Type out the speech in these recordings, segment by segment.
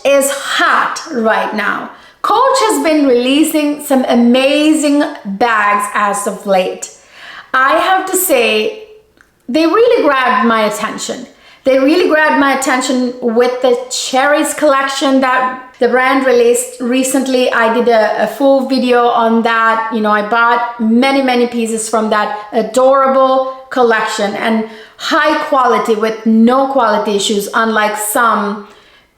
is hot right now. Coach has been releasing some amazing bags as of late. I have to say, they really grabbed my attention. They really grabbed my attention with the cherries collection that the brand released recently. I did a full video on that. You know, I bought many pieces from that adorable collection, and high quality with no quality issues, unlike some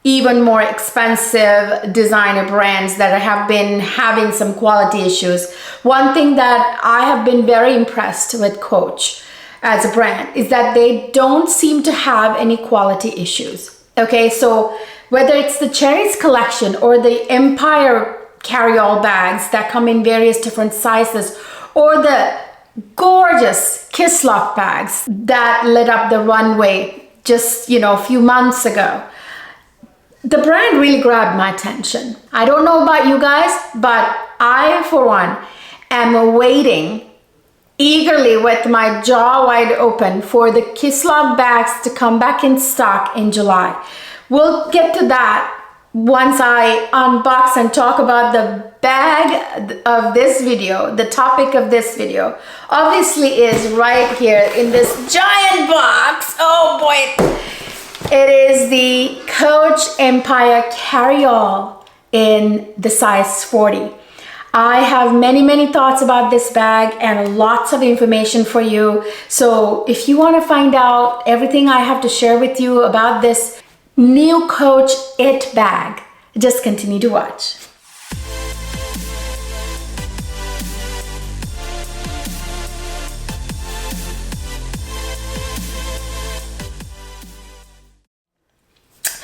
even more expensive designer brands that have been having some quality issues. One thing that I have been very impressed with Coach as a brand is that they don't seem to have any quality issues. Okay, so whether it's the cherries collection or the Empire carry-all bags that come in various different sizes, or the gorgeous kiss lock bags that lit up the runway just, you know, a few months ago, the brand really grabbed my attention. I don't know about you guys, but I, for one, am waiting eagerly with my jaw wide open for the kiss lock bags to come back in stock in July. We'll get to that once I unbox and talk about the bag of this video. The topic of this video obviously is right here in this giant box. Oh boy, it is the Coach Empire carry-all in the size 40. I have many thoughts about this bag and lots of information for you. So if you want to find out everything I have to share with you about this new Coach It bag, just continue to watch.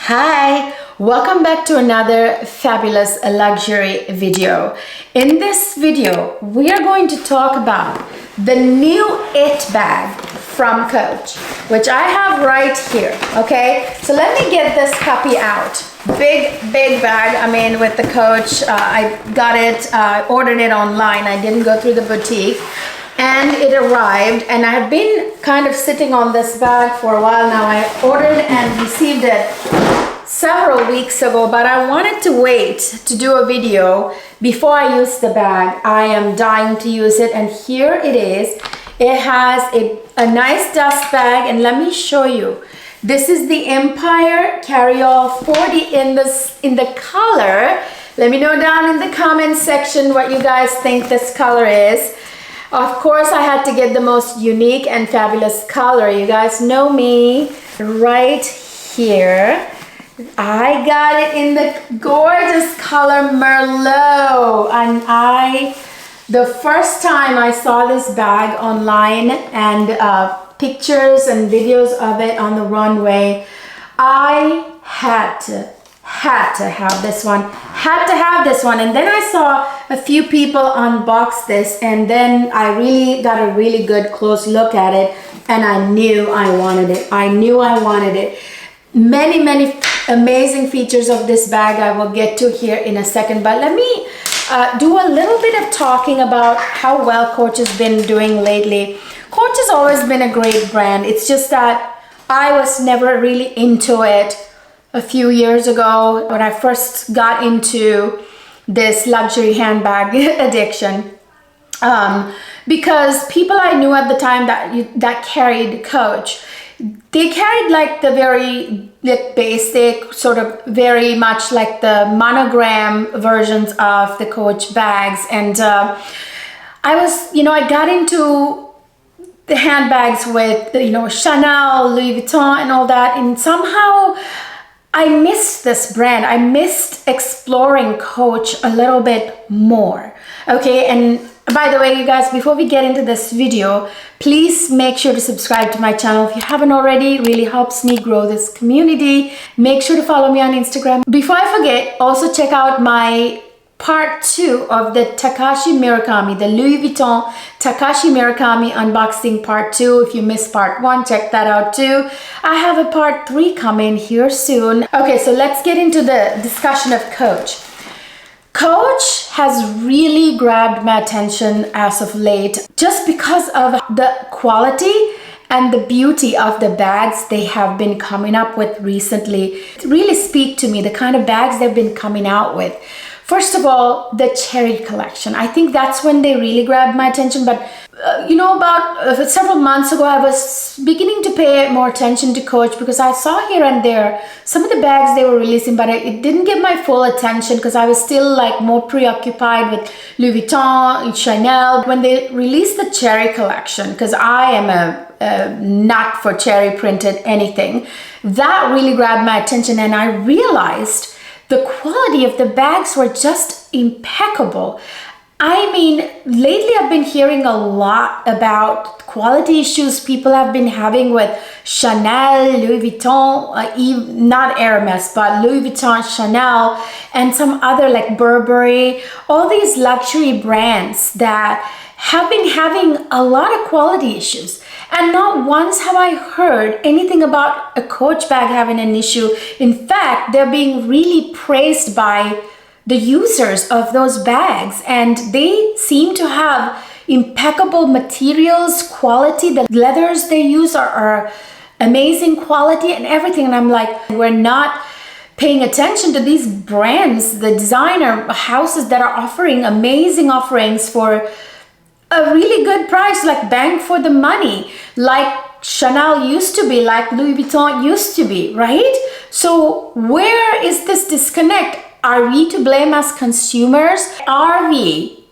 Hi, welcome back to another fabulous luxury video. In this video, we are going to talk about the new It bag from Coach, which I have right here, okay? So let me get this puppy out. Big bag, I mean, with the Coach. I got it, ordered it online. I didn't go through the boutique. And it arrived, and I have been kind of sitting on this bag for a while now. I ordered and received it several weeks ago, but I wanted to wait to do a video before I use the bag. I am dying to use it, and here it is. It has a nice dust bag, and let me show you. This is the Empire carry-all 40 in the color. Let me know down in the comment section what you guys think this color is. Of course, I had to get the most unique and fabulous color. You guys know me right here. I got it in the gorgeous color merlot, and the first time I saw this bag online and pictures and videos of it on the runway, I had to have this one, and then I saw a few people unbox this, and then I really got a really good close look at it, and I knew I wanted it. Many amazing features of this bag I will get to here in a second, but let me do a little bit of talking about how well Coach has been doing lately. Coach has always been a great brand. It's just that I was never really into it a few years ago when I first got into this luxury handbag addiction, because people I knew at the time that carried Coach, they carried like the very basic, sort of very much like the monogram versions of the Coach bags, and I got into the handbags with Chanel, Louis Vuitton and all that, and somehow I missed this brand. I missed exploring Coach a little bit more. Okay, and by the way, you guys, before we get into this video, please make sure to subscribe to my channel if you haven't already. It really helps me grow this community. Make sure to follow me on Instagram. Before I forget, also check out my part 2 of the Takashi Murakami, the Louis Vuitton Takashi Murakami unboxing part 2. If you missed part 1, check that out too. I have a part 3 coming here soon. Okay, so let's get into the discussion of Coach. Coach has really grabbed my attention as of late, just because of the quality and the beauty of the bags they have been coming up with recently really speak to me, the kind of bags they've been coming out with. First of all, the cherry collection. I think that's when they really grabbed my attention. But about several months ago, I was beginning to pay more attention to Coach because I saw here and there some of the bags they were releasing, but it didn't get my full attention because I was still like more preoccupied with Louis Vuitton, Chanel. When they released the cherry collection, because I am a nut for cherry printed anything, that really grabbed my attention, and I realized the quality of the bags were just impeccable. I mean, lately I've been hearing a lot about quality issues people have been having with Chanel, Louis Vuitton, not Hermes, but Louis Vuitton, Chanel, and some other like Burberry, all these luxury brands that have been having a lot of quality issues. And not once have I heard anything about a Coach bag having an issue. In fact, they're being really praised by the users of those bags, and they seem to have impeccable materials, quality. The leathers they use are amazing quality and everything. And I'm like, we're not paying attention to these brands, the designer houses that are offering amazing offerings for a really good price, like bang for the money, like Chanel used to be, like Louis Vuitton used to be, right? So where is this disconnect? Are we to blame as consumers? Are we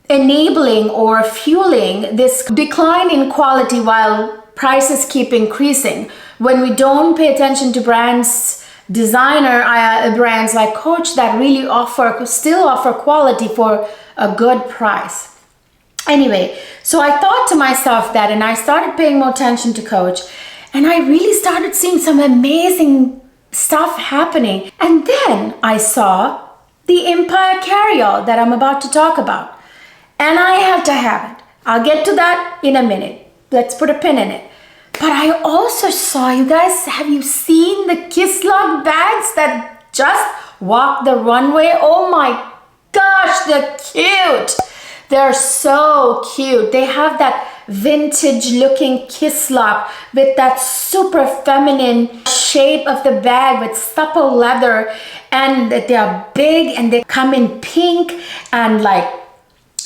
enabling or fueling this decline in quality while prices keep increasing? When we don't pay attention to brands, designer brands like Coach that really still offer quality for a good price. Anyway, so I thought to myself that, and I started paying more attention to Coach, and I really started seeing some amazing stuff happening. And then I saw the Empire carryall that I'm about to talk about, and I have to have it. I'll get to that in a minute. Let's put a pin in it. But I also saw, you guys, have you seen the Kisslog bags that just walk the runway? Oh my gosh, they're cute. They're so cute. They have that vintage looking Kisslog with that super feminine shape of the bag with supple leather, and they're big and they come in pink and like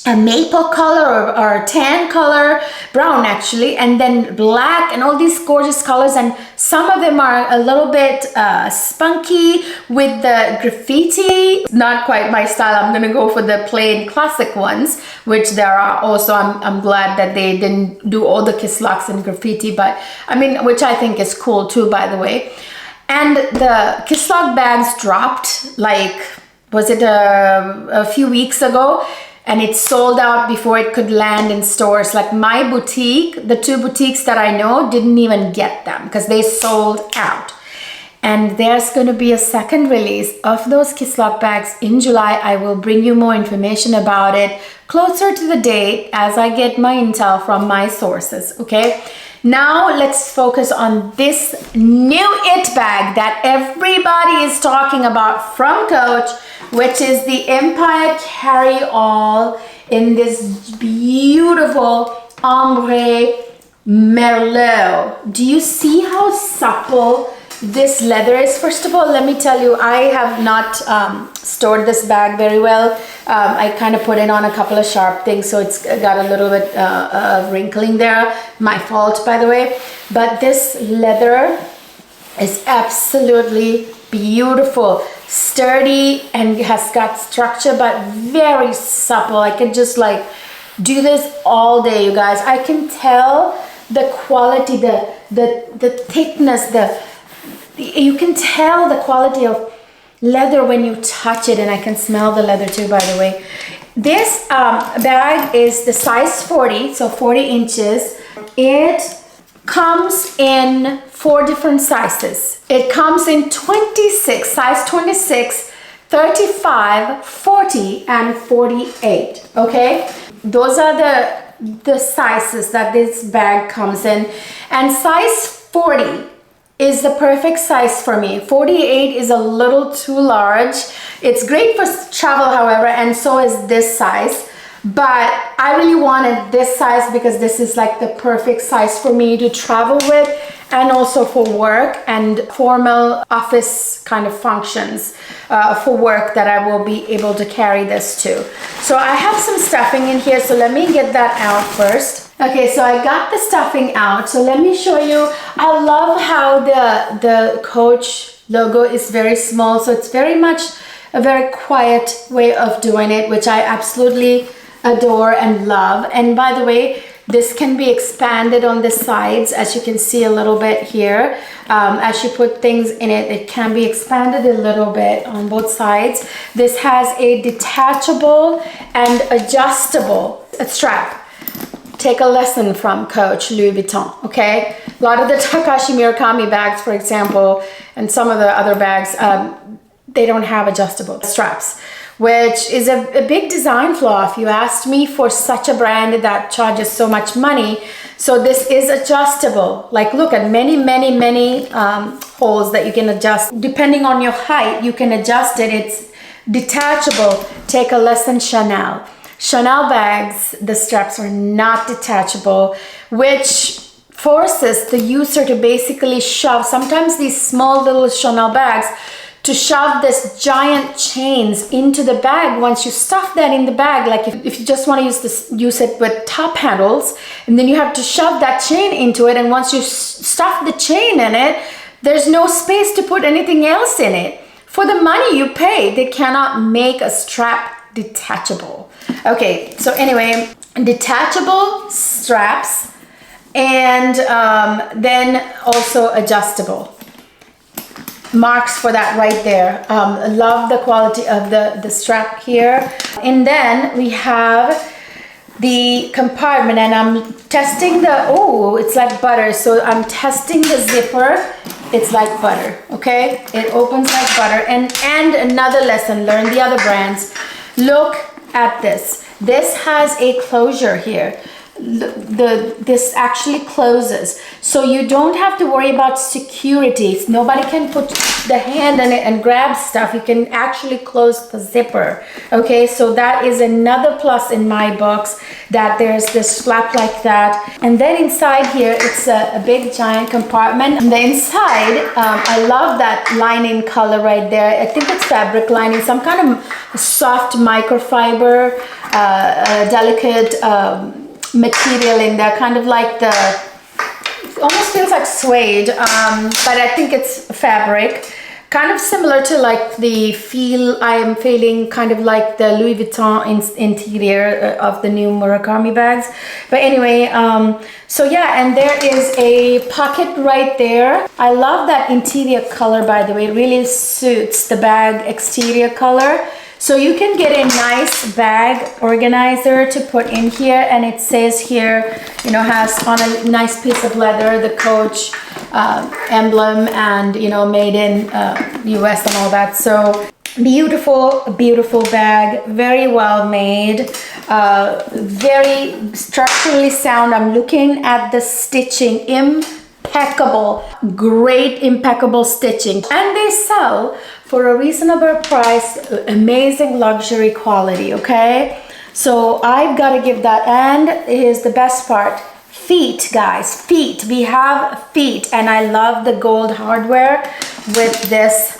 a maple color or a tan color, brown actually, and then black, and all these gorgeous colors. And some of them are a little bit spunky with the graffiti. Not quite my style. I'm gonna go for the plain classic ones, which there are also. I'm glad that they didn't do all the Kisslogs and graffiti, but I mean, which I think is cool too, by the way. And the Kisslog bags dropped, like, was it a few weeks ago? And it sold out before it could land in stores. Like my boutique, the two boutiques that I know didn't even get them because they sold out. And there's going to be a second release of those Kisslog bags in July. I will bring you more information about it closer to the date as I get my intel from my sources, okay? Now let's focus on this new it bag that everybody is talking about from Coach, which is the Empire carryall in this beautiful ombre merlot. Do you see how supple this leather is? First of all, let me tell you, I have not stored this bag very well. I kind of put it on a couple of sharp things, so it's got a little bit of wrinkling there. My fault, by the way. But this leather is absolutely beautiful, sturdy, and has got structure, but very supple. I can just like do this all day, you guys. I can tell the quality, the thickness, you can tell the quality of leather when you touch it, and I can smell the leather too, by the way. This bag is the size 40, so 40 inches. It comes in 4 different sizes. It comes in 26, size 26, 35, 40, and 48, okay? Those are the sizes that this bag comes in. And size 40 is the perfect size for me. 48 is a little too large. It's great for travel, however, and so is this size. but I really wanted this size because this is like the perfect size for me to travel with, and also for work and formal office kind of functions for work that I will be able to carry this to. So I have some stuffing in here, so let me get that out first. Okay, so I got the stuffing out, so let me show you. I love how the Coach logo is very small, so it's very much a very quiet way of doing it, which I absolutely adore and love. And by the way, this can be expanded on the sides, as you can see a little bit here. As you put things in it, it can be expanded a little bit on both sides. This has a detachable and adjustable strap. Take a lesson from Coach, Louis Vuitton, okay? A lot of the Takashi Murakami bags, for example, and some of the other bags, they don't have adjustable straps, which is a big design flaw if you asked me, for such a brand that charges so much money. So this is adjustable. Like, look at many holes that you can adjust. Depending on your height, you can adjust it. It's detachable. Take a lesson, Chanel. Chanel bags, the straps are not detachable, which forces the user to basically shove, sometimes these small little Chanel bags, to shove this giant chains into the bag. Once you stuff that in the bag, like if you just want to use it with top handles, and then you have to shove that chain into it, and once you stuff the chain in it, there's no space to put anything else in it. For the money you pay, they cannot make a strap detachable. Okay, so anyway, detachable straps, and then also adjustable. Marks for that right there. Love the quality of the strap here. And then we have the compartment, and I'm testing the, oh, it's like butter. So I'm testing the zipper. It's like butter, okay? It opens like butter. And another lesson, learn the other brands. Look at this. This has a closure here. This actually closes, so you don't have to worry about security. Nobody can put the hand in it and grab stuff. You can actually close the zipper. Okay, so that is another plus in my books, that there's this flap like that. And then inside here, it's a big giant compartment. And the inside, I love that lining color right there. I think it's fabric lining, some kind of soft microfiber, delicate material in there, kind of like the, almost feels like suede, but I think it's fabric, kind of similar to like the feel I'm feeling, kind of like the Louis Vuitton interior of the new Murakami bags. But anyway, so yeah, and there is a pocket right there. I love that interior color, by the way. It really suits the bag exterior color. So you can get a nice bag organizer to put in here, and it says here, you know, has on a nice piece of leather the Coach emblem, and you know, made in US and all that. So beautiful bag, very well made, very structurally sound. I'm looking at the stitching, impeccable, great impeccable stitching, and they sell for a reasonable price, amazing luxury quality, okay? So I've got to give that. And here's the best part, feet, guys, feet. We have feet, and I love the gold hardware with this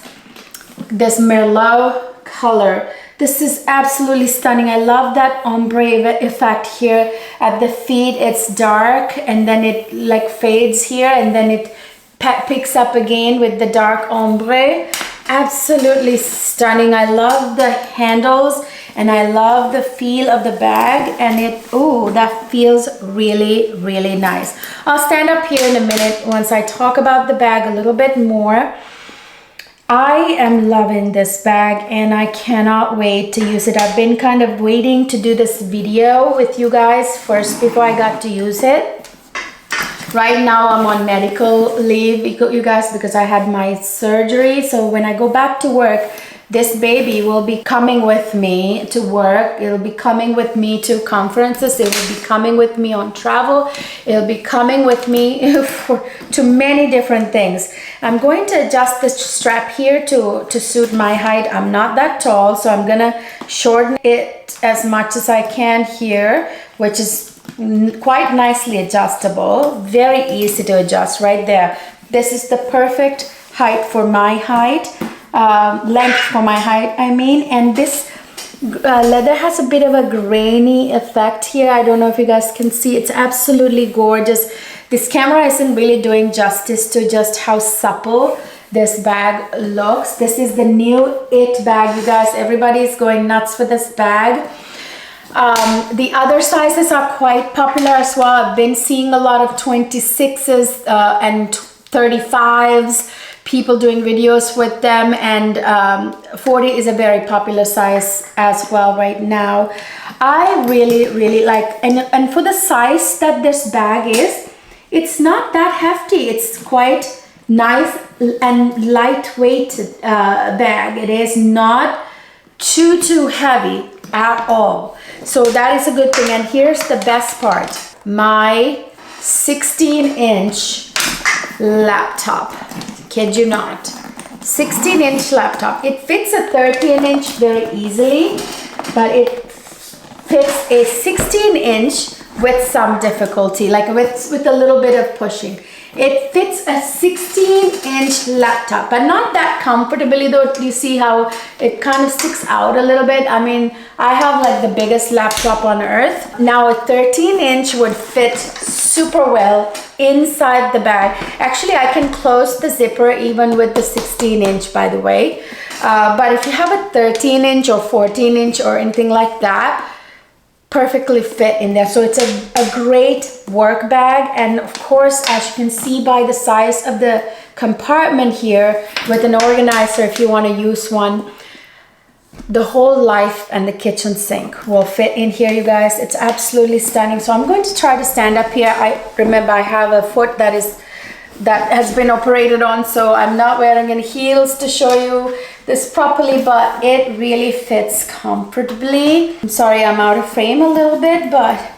merlot color. This is absolutely stunning. I love that ombre effect here at the feet. It's dark, and then it like fades here, and then it picks up again with the dark ombre. Absolutely stunning. I love the handles, and I love the feel of the bag, and it, oh, that feels really nice. I'll stand up here in a minute once I talk about the bag a little bit more. I am loving this bag, and I cannot wait to use it. I've been kind of waiting to do this video with you guys first before I got to use it. Right now I'm on medical leave, you guys, because I had my surgery. So when I go back to work, This baby will be coming with me to work. It'll be coming with me to conferences. It will be coming with me on travel. It'll be coming with me to many different things. I'm going to adjust this strap here to suit my height. I'm not that tall, so I'm gonna shorten it as much as I can here, which is quite nicely adjustable. Very easy to adjust right there. This is the perfect height for my height. Length for my height, I mean. And this leather has a bit of a grainy effect here. I don't know if you guys can see. It's absolutely gorgeous. This camera isn't really doing justice to just how supple this bag looks. This is the new it bag, you guys. Everybody's going nuts for this bag. The other sizes are quite popular as well. I've been seeing a lot of 26s and 35s, people doing videos with them, and 40 is a very popular size as well right now. I really like, and for the size that this bag is, it's not that hefty. It's quite nice and lightweight bag. It is not too heavy at all. So that is a good thing. And here's the best part. My 16-inch laptop. Kid you not. 16-inch laptop. It fits a 13-inch very easily, but it fits a 16-inch with some difficulty, like with a little bit of pushing. It fits a 16-inch laptop, but not that comfortably though. You see how it kind of sticks out a little bit. I mean, I have like the biggest laptop on earth. Now a 13-inch would fit super well inside the bag. Actually, I can close the zipper even with the 16-inch, by the way. But if you have a 13-inch or 14-inch or anything like that, perfectly fit in there. So it's a great work bag. And of course, as you can see by the size of the compartment here, with an organizer if you want to use one, the whole life and the kitchen sink will fit in here, you guys. It's absolutely stunning. So I'm going to try to stand up here. I remember I have a foot that has been operated on, so I'm not wearing any heels to show you this properly, but it really fits comfortably. I'm sorry I'm out of frame a little bit, but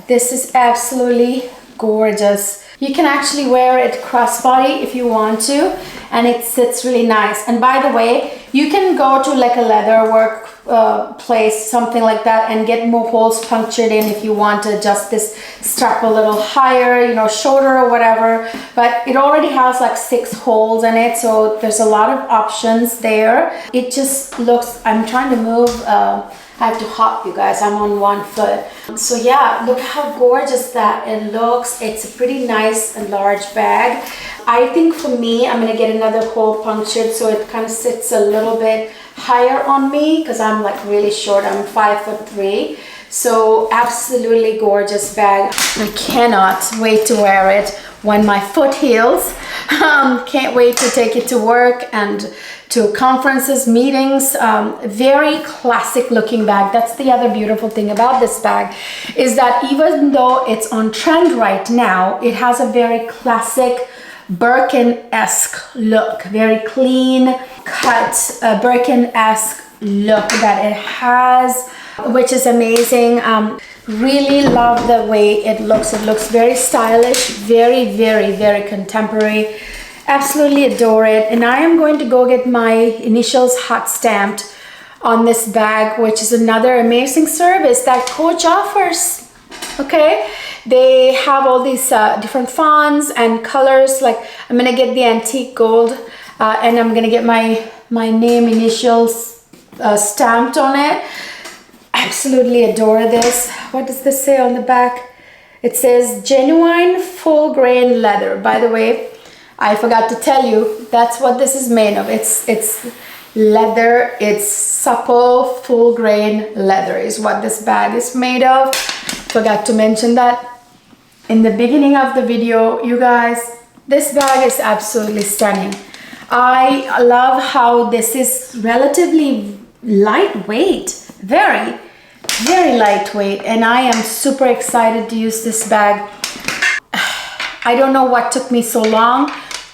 this is absolutely gorgeous. You can actually wear it crossbody if you want to, and it sits really nice. And by the way, you can go to like a leather work place, something like that, and get more holes punctured in if you want to adjust this strap a little higher, you know, shorter or whatever. But it already has like 6 holes in it, so there's a lot of options there. It just looks, I'm trying to move, I have to hop, you guys. I'm on one foot. So yeah, look how gorgeous that it looks. It's a pretty nice and large bag. I think for me, I'm gonna get another hole punctured so it kind of sits a little bit higher on me, because I'm like really short. I'm 5'3". So absolutely gorgeous bag. I cannot wait to wear it when my foot heals. Can't wait to take it to work and to conferences, meetings. Very classic looking bag. That's the other beautiful thing about this bag, is that even though it's on trend right now, it has a very classic Birkin-esque look. Very clean cut Birkin-esque look that it has, which is amazing. Really love the way it looks. It looks very stylish, very contemporary. Absolutely adore it. And I am going to go get my initials hot stamped on this bag, which is another amazing service that Coach offers. Okay, they have all these different fonts and colors. Like, I'm gonna get the antique gold and I'm gonna get my name initials stamped on it. Absolutely adore this. What does this say on the back? It says genuine full grain leather. By the way, I forgot to tell you, that's what this is made of. It's leather. It's supple full grain leather is what this bag is made of. Forgot to mention that in the beginning of the video, you guys. This bag is absolutely stunning. I love how this is relatively lightweight, very lightweight, and I am super excited to use this bag. I don't know what took me so long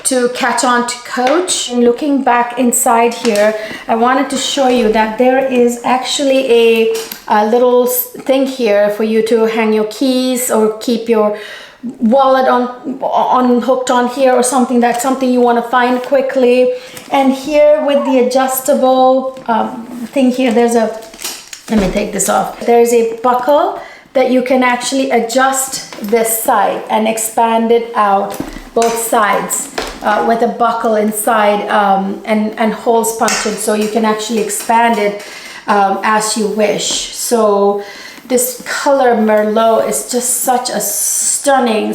to catch on to Coach. And looking back inside here, I wanted to show you that there is actually a little thing here for you to hang your keys or keep your wallet on hooked on here, or something that's something you want to find quickly. And here with the adjustable thing here, there's a, let me take this off, there's a buckle that you can actually adjust this side and expand it out both sides with a buckle inside and holes punctured, so you can actually expand it as you wish. So this color merlot is just such a stunning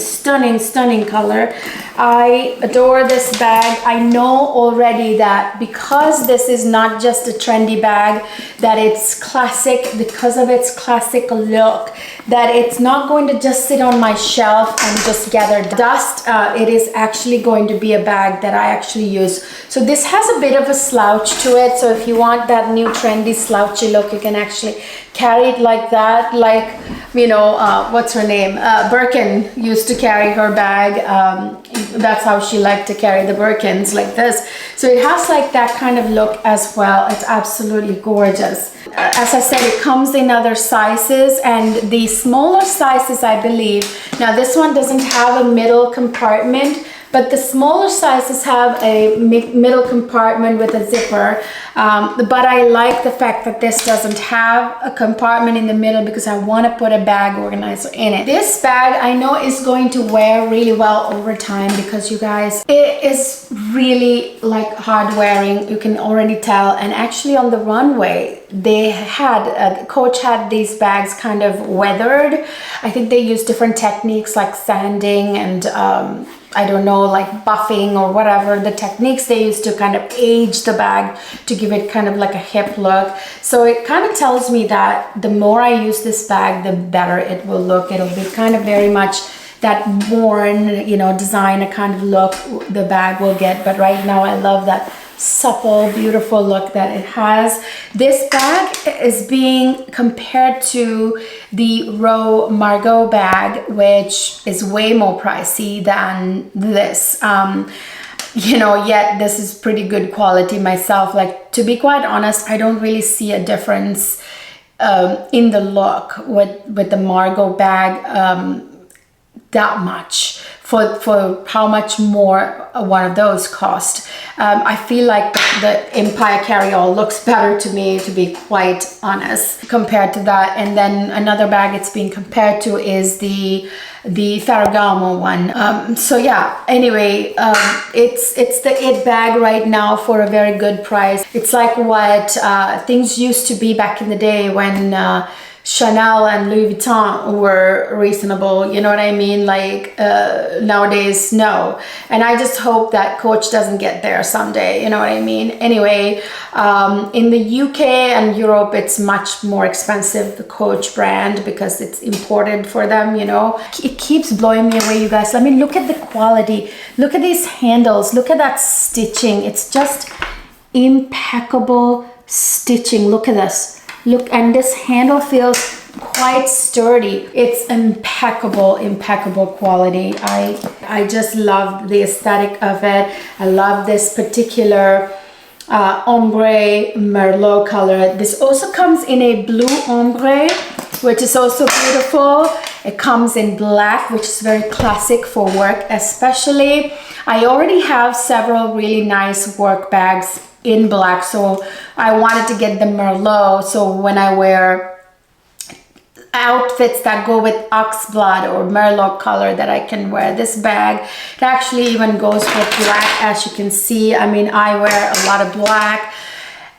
color. I adore this bag. I know already that because this is not just a trendy bag, that it's classic, because of its classic look, that it's not going to just sit on my shelf and just gather dust. It is actually going to be a bag that I actually use. So this has a bit of a slouch to it, so if you want that new trendy slouchy look, you can actually carry it like that, like, you know, what's her name, Birkin used to carry her bag. That's how she liked to carry the Birkins, like this. So it has like that kind of look as well. It's absolutely gorgeous. As I said, it comes in other sizes, and the smaller sizes, I believe, now this one doesn't have a middle compartment, but the smaller sizes have a middle compartment with a zipper. But I like the fact that this doesn't have a compartment in the middle, because I want to put a bag organizer in it. This bag I know is going to wear really well over time, because you guys, it is really like hard wearing, you can already tell. And actually on the runway, they had, Coach had these bags kind of weathered. I think they used different techniques like sanding and I don't know, like buffing or whatever, the techniques they use to kind of age the bag to give it kind of like a hip look. So it kind of tells me that the more I use this bag, the better it will look. It'll be kind of very much that worn, you know, designer kind of look the bag will get. But right now I love that supple, beautiful look that it has. This bag is being compared to the Row Margot bag, which is way more pricey than this. You know, yet this is pretty good quality myself. Like, to be quite honest, I don't really see a difference in the look with the Margot bag that much for how much more one of those cost. I feel like the Empire carryall looks better to me, to be quite honest, compared to that. And then another bag it's being compared to is the Ferragamo one. So yeah, anyway, it's the it bag right now for a very good price. It's like what things used to be back in the day when Chanel and Louis Vuitton were reasonable, you know what I mean? Like nowadays, no. And I just hope that Coach doesn't get there someday, you know what I mean? Anyway, in the UK and Europe, it's much more expensive, the Coach brand, because it's imported for them, you know? It keeps blowing me away, you guys. Let me look at the quality. Look at these handles. Look at that stitching. It's just impeccable stitching. Look at this. Look, and this handle feels quite sturdy. It's impeccable quality. I just love the aesthetic of it. I love this particular ombre merlot color. This also comes in a blue ombre, which is also beautiful. It comes in black, which is very classic for work especially. I already have several really nice work bags in black, so I wanted to get the merlot, so when I wear outfits that go with oxblood or merlot color, that I can wear this bag. It actually even goes with black, as you can see. I mean, I wear a lot of black.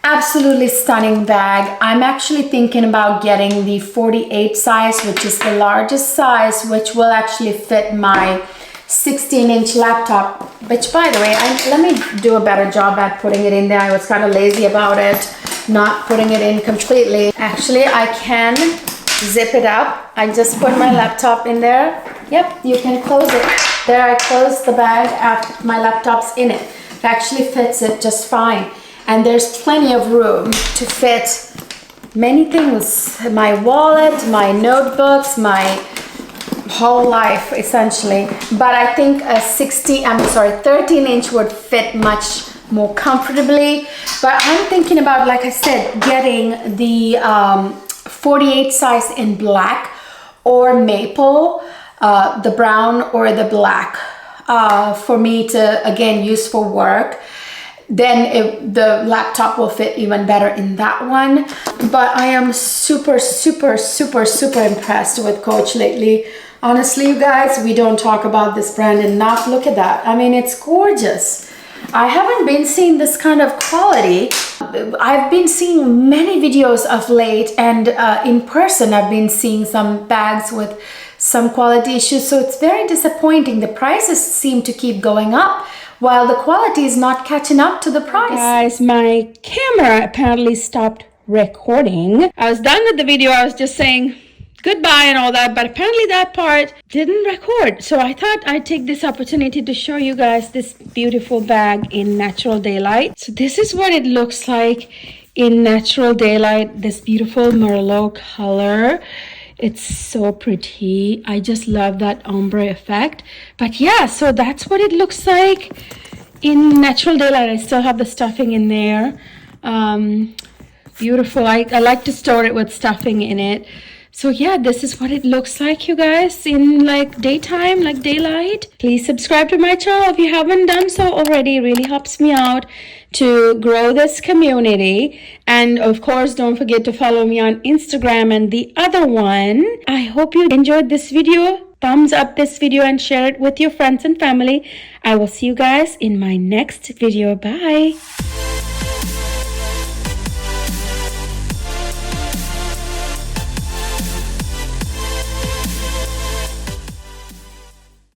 Absolutely stunning bag. I'm actually thinking about getting the 48 size, which is the largest size, which will actually fit my 16-inch laptop, which, by the way, let me do a better job at putting it in there. I was kind of lazy about it, not putting it in completely. Actually, I can zip it up. I just put my laptop in there. Yep, you can close it. There, I closed the bag after my laptop's in it. It actually fits it just fine. And there's plenty of room to fit many things. My wallet, my notebooks, my whole life essentially, but I think a 13-inch would fit much more comfortably. But I'm thinking about, like I said, getting the 48 size in black or maple, the brown or the black, for me to again use for work. Then the laptop will fit even better in that one. But I am super impressed with Coach lately. Honestly, you guys, we don't talk about this brand enough. Look at that. I mean, it's gorgeous. I haven't been seeing this kind of quality. I've been seeing many videos of late, and in person I've been seeing some bags with some quality issues, so it's very disappointing. The prices seem to keep going up while the quality is not catching up to the price. Guys, my camera apparently stopped recording. I was done with the video. I was just saying goodbye and all that, but apparently that part didn't record. So I thought I'd take this opportunity to show you guys this beautiful bag in natural daylight. So this is what it looks like in natural daylight, this beautiful merlot color. It's so pretty. I just love that ombre effect. But yeah, so that's what it looks like in natural daylight. I still have the stuffing in there. Beautiful. I like to store it with stuffing in it. So yeah, this is what it looks like, you guys, in like daytime, like daylight. Please subscribe to my channel if you haven't done so already. It really helps me out to grow this community. And of course, don't forget to follow me on Instagram and the other one. I hope you enjoyed this video. Thumbs up this video and share it with your friends and family. I will see you guys in my next video. Bye.